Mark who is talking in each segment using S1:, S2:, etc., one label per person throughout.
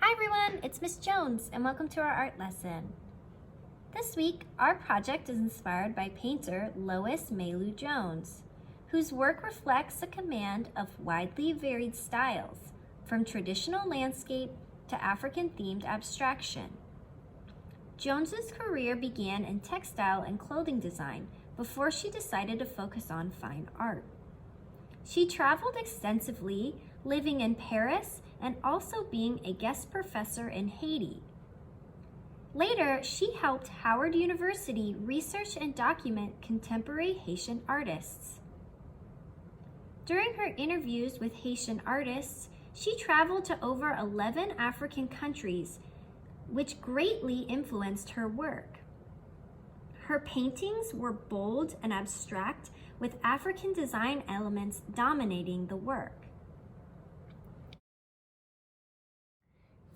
S1: Hi everyone, it's Miss Jones and welcome to our art lesson. This week, our project is inspired by painter Loïs Mailou Jones, whose work reflects a command of widely varied styles, from traditional landscape to African-themed abstraction. Jones's career began in textile and clothing design before she decided to focus on fine art. She traveled extensively, living in Paris and also being a guest professor in Haiti. Later, she helped Howard University research and document contemporary Haitian artists. During her interviews with Haitian artists, she traveled to over 11 African countries, which greatly influenced her work. Her paintings were bold and abstract, with African design elements dominating the work.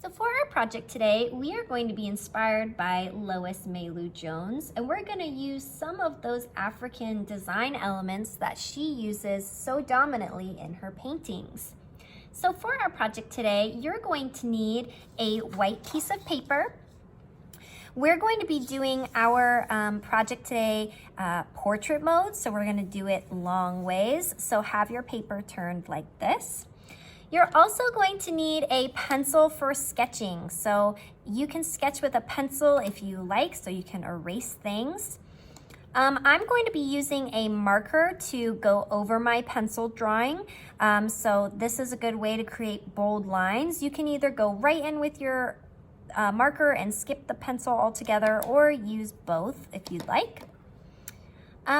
S1: So for our project today, we are going to be inspired by Loïs Mailou Jones, and we're going to use some of those African design elements that she uses so dominantly in her paintings. So for our project today, you're going to need a white piece of paper. We're going to be doing our project today portrait mode, so we're going to do it long ways. So have your paper turned like this. You're also going to need a pencil for sketching. So you can sketch with a pencil if you like, so you can erase things. I'm going to be using a marker to go over my pencil drawing. So this is a good way to create bold lines. You can either go right in with your marker and skip the pencil altogether, or use both if you'd like.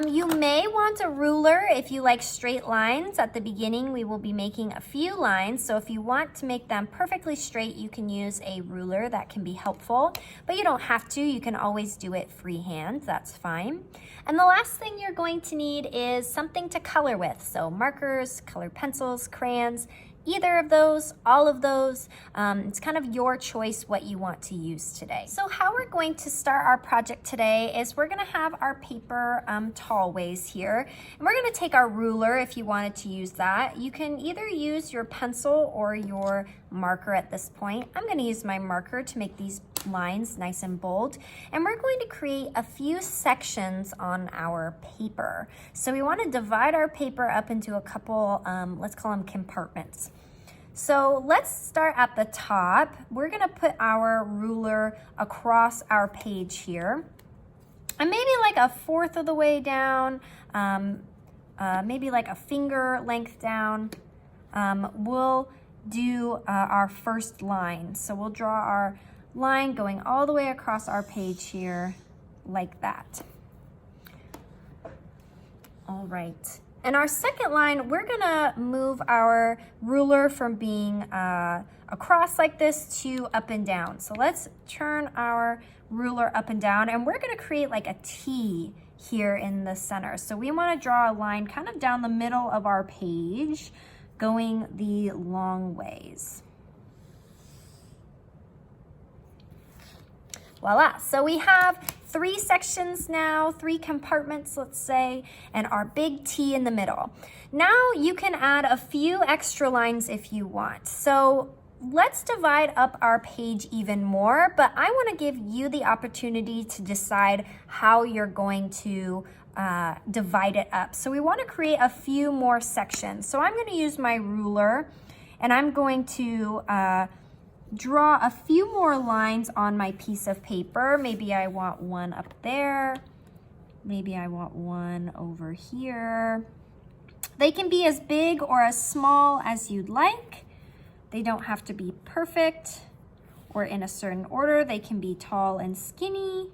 S1: You may want a ruler if you like straight lines. At the beginning, we will be making a few lines, so if you want to make them perfectly straight, you can use a ruler. That can be helpful, but you don't have to. You can always do it freehand. That's fine. And the last thing you're going to need is something to color with, so markers, colored pencils, crayons, either of those, all of those. It's kind of your choice what you want to use today. So how we're going to start our project today is we're gonna have our paper tall ways here, and we're gonna take our ruler if you wanted to use that. You can either use your pencil or your marker at this point. I'm gonna use my marker to make these lines nice and bold, and we're going to create a few sections on our paper. So we want to divide our paper up into a couple, let's call them compartments. So let's start at the top. We're going to put our ruler across our page here, and maybe like a fourth of the way down, maybe like a finger length down. We'll do our first line. So we'll draw our line going all the way across our page here like that. All right. And our second line, we're gonna move our ruler from being across like this to up and down. So let's turn our ruler up and down, and we're gonna create like a T here in the center. So we wanna draw a line kind of down the middle of our page, going the long ways. Voila, so we have 3 sections now, 3 compartments, let's say, and our big T in the middle. Now you can add a few extra lines if you want. So let's divide up our page even more, but I wanna give you the opportunity to decide how you're going to divide it up. So we wanna create a few more sections. So I'm gonna use my ruler, and I'm going to draw a few more lines on my piece of paper. Maybe I want one up there. Maybe I want one over here. They can be as big or as small as you'd like. They don't have to be perfect or in a certain order. They can be tall and skinny.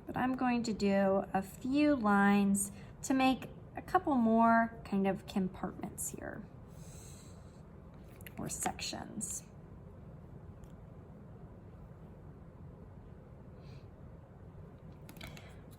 S1: But I'm going to do a few lines to make a couple more kind of compartments here, or sections.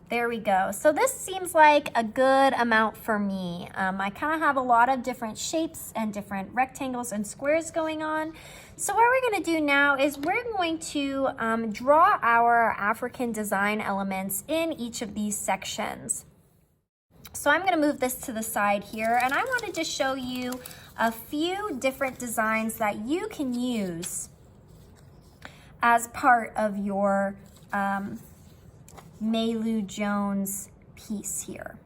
S1: There we go. So this seems like a good amount for me. I kind of have a lot of different shapes and different rectangles and squares going on. So what we're going to do now is we're going to draw our African design elements in each of these sections. So I'm gonna move this to the side here, and I wanna just show you a few different designs that you can use as part of your Mailou Jones piece here.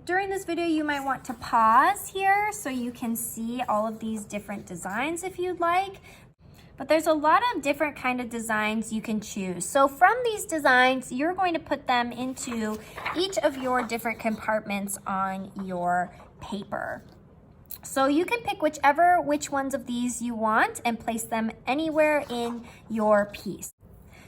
S1: During this video, you might want to pause here so you can see all of these different designs if you'd like. But there's a lot of different kind of designs you can choose. So from these designs, you're going to put them into each of your different compartments on your paper. So you can pick which ones of these you want and place them anywhere in your piece.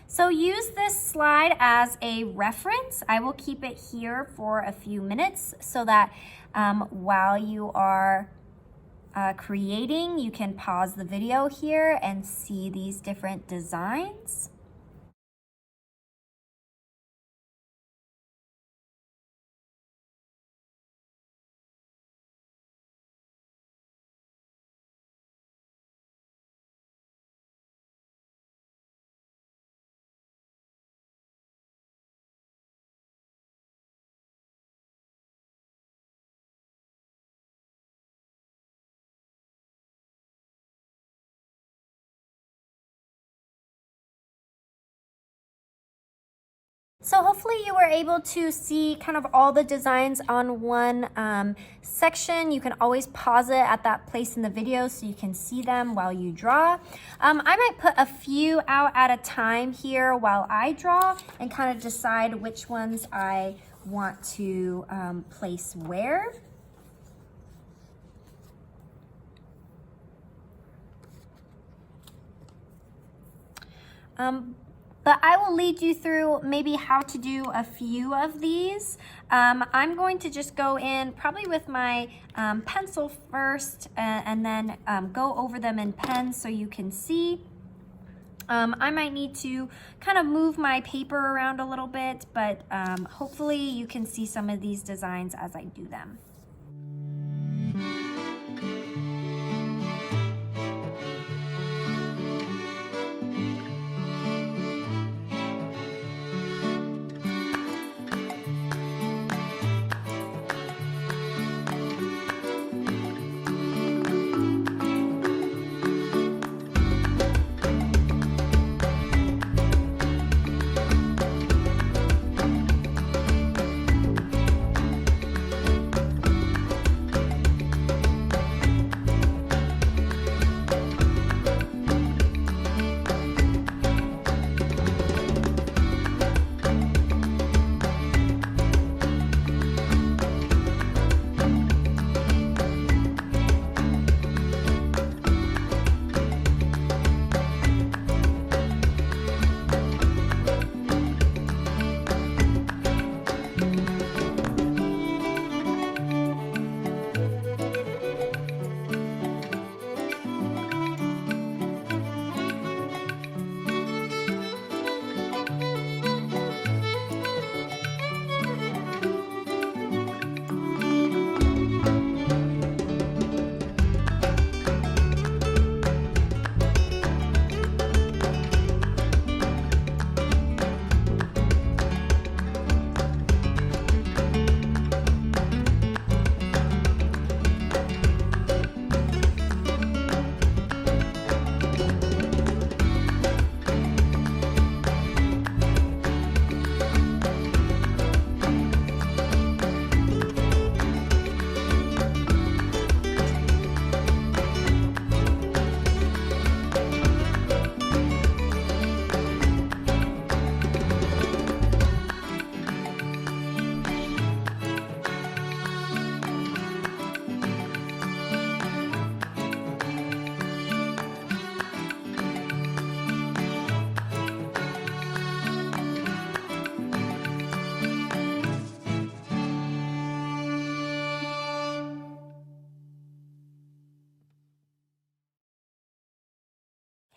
S1: So use this slide as a reference. I will keep it here for a few minutes so that while you are creating, you can pause the video here and see these different designs. So hopefully you were able to see kind of all the designs on one section. You can always pause it at that place in the video so you can see them while you draw. I might put a few out at a time here while I draw and kind of decide which ones I want to place where. But I will lead you through maybe how to do a few of these. I'm going to just go in probably with my pencil first and then go over them in pen so you can see. I might need to kind of move my paper around a little bit, but hopefully you can see some of these designs as I do them.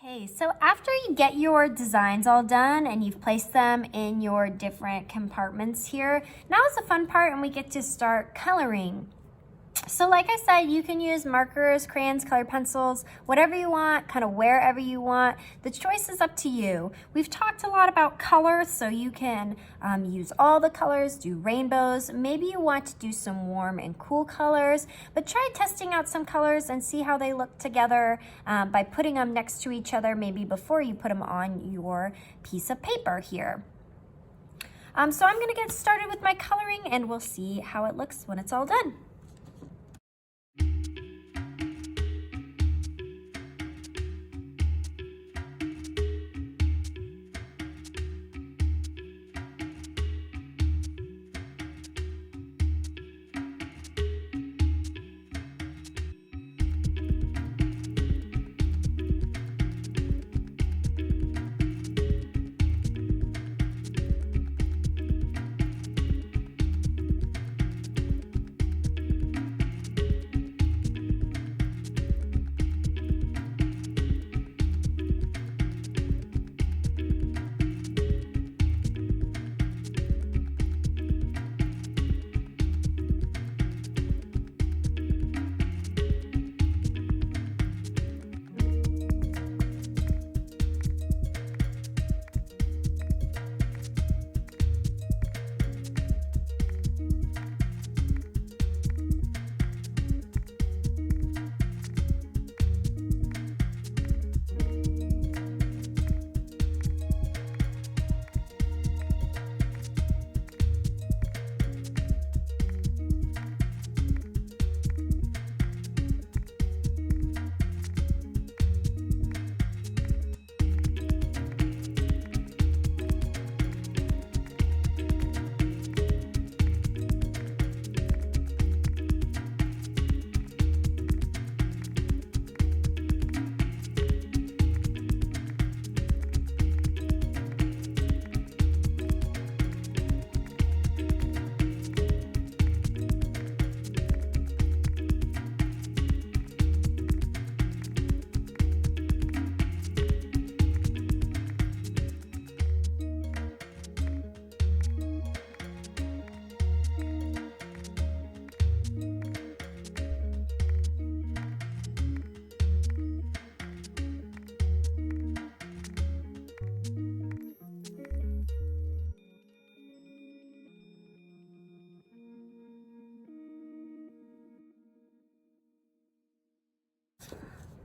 S1: Okay, so after you get your designs all done and you've placed them in your different compartments here, now is the fun part and we get to start coloring. So like I said, you can use markers, crayons, colored pencils, whatever you want, kind of wherever you want. The choice is up to you. We've talked a lot about colors, so you can use all the colors, do rainbows. Maybe you want to do some warm and cool colors, but try testing out some colors and see how they look together by putting them next to each other, maybe before you put them on your piece of paper here. So I'm gonna get started with my coloring and we'll see how it looks when it's all done.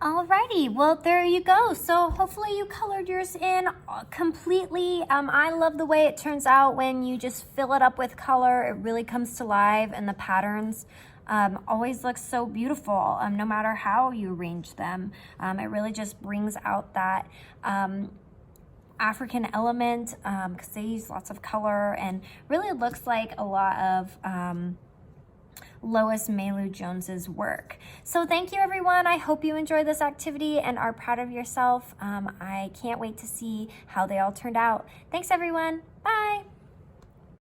S1: Alrighty, well there you go. So hopefully you colored yours in completely. I love the way it turns out when you just fill it up with color. It really comes to life and the patterns always look so beautiful no matter how you arrange them. It really just brings out that African element because they use lots of color and really looks like a lot of Loïs Mailou Jones's work. So thank you everyone. I hope you enjoyed this activity and are proud of yourself. I can't wait to see how they all turned out. Thanks everyone. Bye.